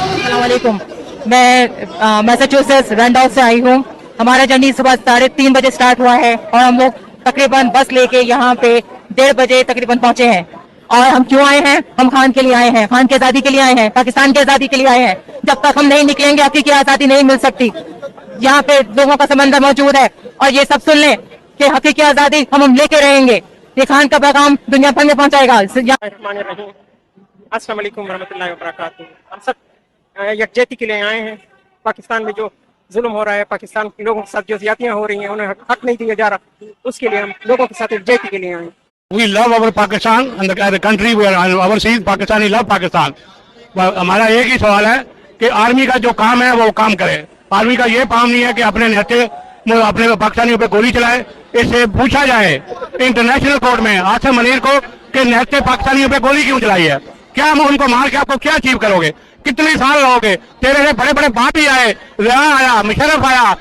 अस्सलामुअलैकुम। मैं मैसाचुसेट्स रैंडॉल्फ से आई हूँ। हमारा जर्नी सुबह 3:30 बजे स्टार्ट हुआ है और हम लोग तकरीबन बस लेके यहाँ पे 1:30 बजे तकरीबन पहुंचे हैं। और हम क्यों आए हैं? हम खान के लिए आए हैं, खान की आज़ादी के लिए आए हैं, पाकिस्तान की आज़ादी के लिए आए हैं। जब तक हम नहीं निकलेंगे हकीकी आज़ादी नहीं मिल सकती। यहाँ पे लोगों का समंदर मौजूद है और ये सब सुन लें कि हकीकी आज़ादी हम लेके रहेंगे। ये खान का पैगाम दुनिया भर में पहुंचाएगा। अस्सलाम वालेकुम रहमतुल्लाहि व बरकातहू। हम सब यकजहती के लिए आए हैं। पाकिस्तान में जो जुल्म हो रहा है, पाकिस्तान के लोगों के साथ जो ज्यादतियां हो रही हैं, उन्हें हक नहीं दिया जा रहा, उसके लिए हम लोगों के साथ यकजहती के लिए आए हैं। We love our Pakistan and the country we are overseas. Pakistani love Pakistan. हमारा एक ही सवाल है कि आर्मी का जो काम है वो काम करे। आर्मी का ये काम नहीं है कि अपने नेते अपने पाकिस्तानियों पे गोली चलाए। इससे पूछा जाए इंटरनेशनल कोर्ट में आसिम मुनीर को कि नेते पाकिस्तानियों पे गोली क्यों चलाई है? क्या उनको मार के आपको क्या अचीव करोगे? कितने साल रहोगे? तेरे से बड़े बड़े बाप ही आए, रिया आया, मुशर्रफ आया,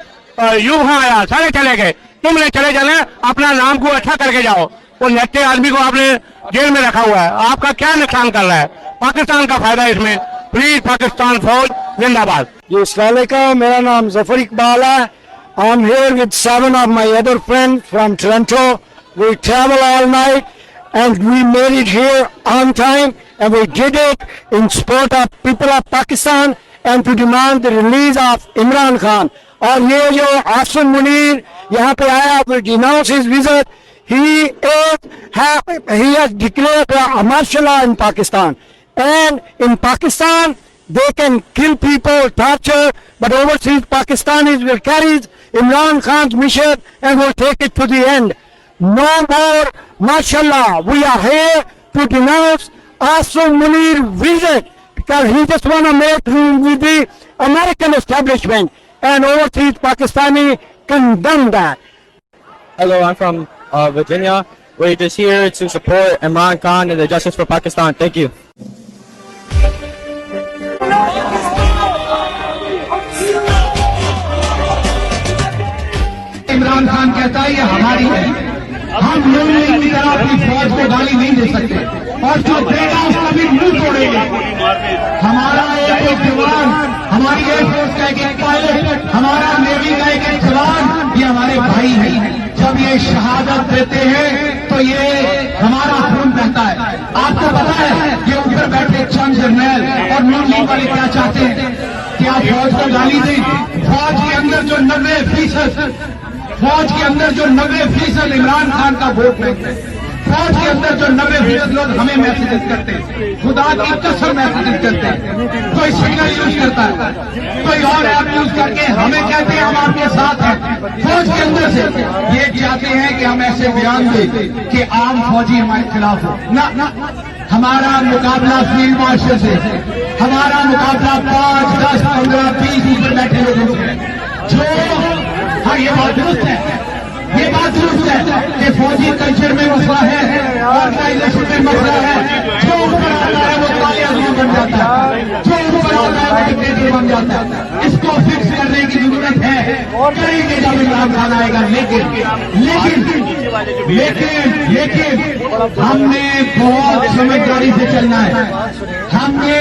यूं आया, सारे चले गए। तुमने चले जाना, अपना नाम को अच्छा करके जाओ। वो नेते आदमी को आपने जेल में रखा हुआ है, आपका क्या नुकसान कर रहा है? पाकिस्तान का फायदा इसमें। प्लीज पाकिस्तान फौज जिंदाबाद। अस्सलाम वालेकुम, मेरा नाम जफर इकबाल है। I am here with 7 of my other friends from Toronto. We travel all night and we made it here on time and we did it in support of people of Pakistan and to demand the release of Imran Khan. और ये जो आसिम मुनीर यहाँ पे आया, will denounce his visit. He has declared a martial law in Pakistan, and in Pakistan they can kill people, torture, but overseas Pakistanis will carry Imran Khan's mission and will take it to the end. No more martial law. We are here to denounce Asim Munir visit because he just want to make room with the American establishment, and overseas Pakistani condemn that. Hello, I'm from Virginia. We're just here to support Imran Khan and the Justice for Pakistan. Thank you. Imran Khan कहता है ये हमारी है, हम लोग की तरह अपनी फौज को गाली नहीं दे सकते और जो देगा उसका भी मुंह तोड़ेगा। हमारा एक जवान, हमारी एयरफोर्स का एक पायलट, हमारा नेवी का एक जवान, ये हमारे भाई हैं। जब ये शहादत देते हैं तो ये हमारा खून बहता है। आपको पता है ये ऊपर बैठे चंद जर्नैल और नॉन लीग वाले क्या चाहते हैं? क्या फौज को गाली दें? फौज के अंदर जो 90% फौज के अंदर जो 90% इमरान खान का वोट लेते हैं, फौज के अंदर जो 90% लोग हमें मैसेजेस करते हैं, खुदा की कसम मैसेजेस करते हैं। कोई सिग्नल यूज करता है, कोई और ऐप यूज करके हमें कहते हैं हम आपके साथ हैं। फौज के अंदर से ये चाहते हैं कि हम ऐसे बयान दें कि आम फौजी हमारे खिलाफ हो। ना, हमारा मुकाबला फील्ड मार्शल से, हमारा मुकाबला 5, 10, 15, 20 ऊपर बैठे लोगों से जो हाँ ये बात दुरुस्त है, ये बात दुरुस्त है कि फौजी कल्चर में मसला है, ऑर्गेनाइजेशन में मसला है। जो ऊपर आता है वो काले आदमी बन जाता है, जो ऊपर आता है वो डिक्टेटर बन जाता है। इसको फिक्स करने की जरूरत है, करेंगे जब इमरान खान आएगा। लेकिन हमने बहुत समझदारी से चलना है। हमने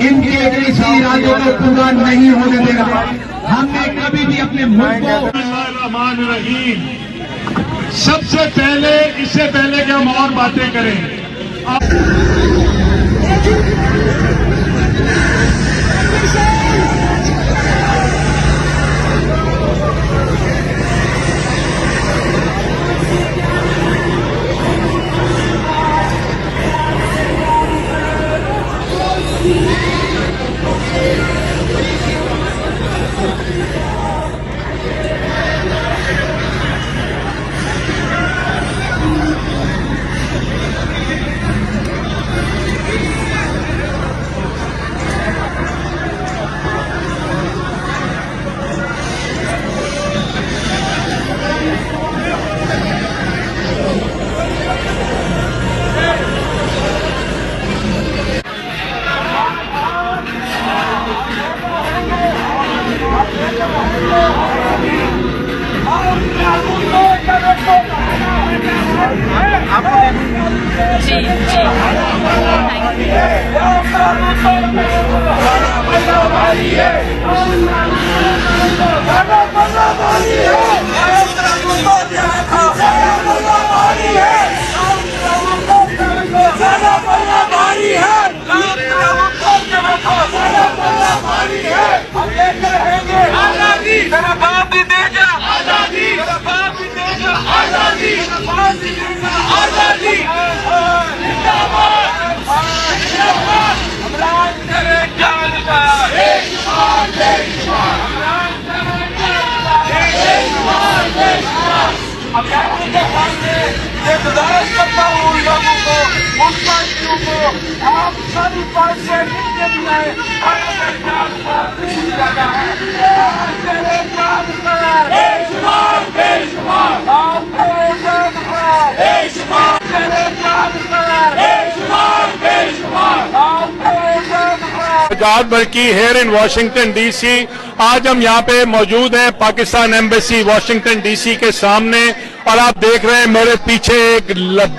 इनके किसी इरादों को पूरा नहीं होने देगा। हमने कभी भी अपने मुल्क को सबसे पहले, इससे पहले कि हम और बातें करें, गुजारिश करता हूँ लोगों को, उन पार्टियों को, आप सभी पार्टियां जितने भी हैं, आजाद बल्कि हेयर इन वाशिंगटन डीसी। आज हम यहाँ पे मौजूद हैं पाकिस्तान एम्बेसी वाशिंगटन डीसी के सामने, और आप देख रहे हैं मेरे पीछे एक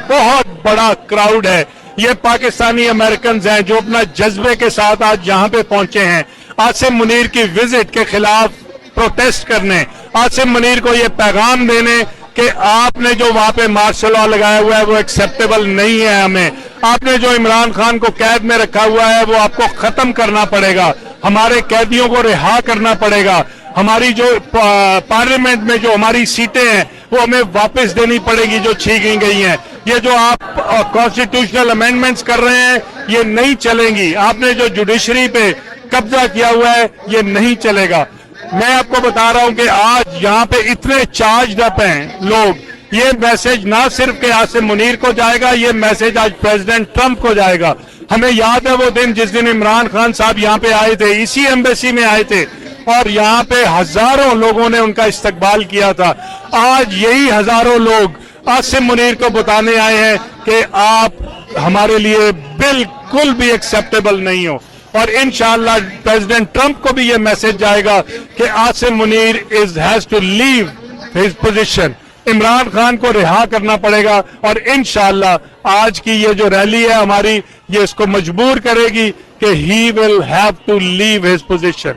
बहुत बड़ा क्राउड है। ये पाकिस्तानी अमेरिकन हैं जो अपना जज्बे के साथ आज यहाँ पे पहुंचे हैं आसिम मुनीर की विजिट के खिलाफ प्रोटेस्ट करने, आसिम मुनीर को ये पैगाम देने कि आपने जो वहां पे मार्शल लॉ लगाया हुआ है वो एक्सेप्टेबल नहीं है हमें। आपने जो इमरान खान को कैद में रखा हुआ है वो आपको खत्म करना पड़ेगा, हमारे कैदियों को रिहा करना पड़ेगा, हमारी जो पार्लियामेंट में जो हमारी सीटें हैं वो हमें वापस देनी पड़ेगी जो छीनी गई हैं। ये जो आप कॉन्स्टिट्यूशनल अमेंडमेंट्स कर रहे हैं ये नहीं चलेंगी। आपने जो जुडिशरी पे कब्जा किया हुआ है ये नहीं चलेगा। मैं आपको बता रहा हूं कि आज यहाँ पे इतने चार्ज अप हैं लोग, ये मैसेज ना सिर्फ के आसिम मुनीर को जाएगा, ये मैसेज आज प्रेसिडेंट ट्रंप को जाएगा। हमें याद है वो दिन जिस दिन इमरान खान साहब यहाँ पे आए थे, इसी एम्बेसी में आए थे, और यहाँ पे हजारों लोगों ने उनका इस्तकबाल किया था। आज यही हजारों लोग आसिम मुनीर को बताने आए हैं कि आप हमारे लिए बिल्कुल भी एक्सेप्टेबल नहीं हो, और इंशाअल्लाह प्रेसिडेंट ट्रंप को भी ये मैसेज जाएगा कि Asim Munir has to leave his position, Imran Khan को रिहा करना पड़ेगा। और इंशाअल्लाह आज की ये जो रैली है हमारी, ये इसको मजबूर करेगी कि he will have to leave his position.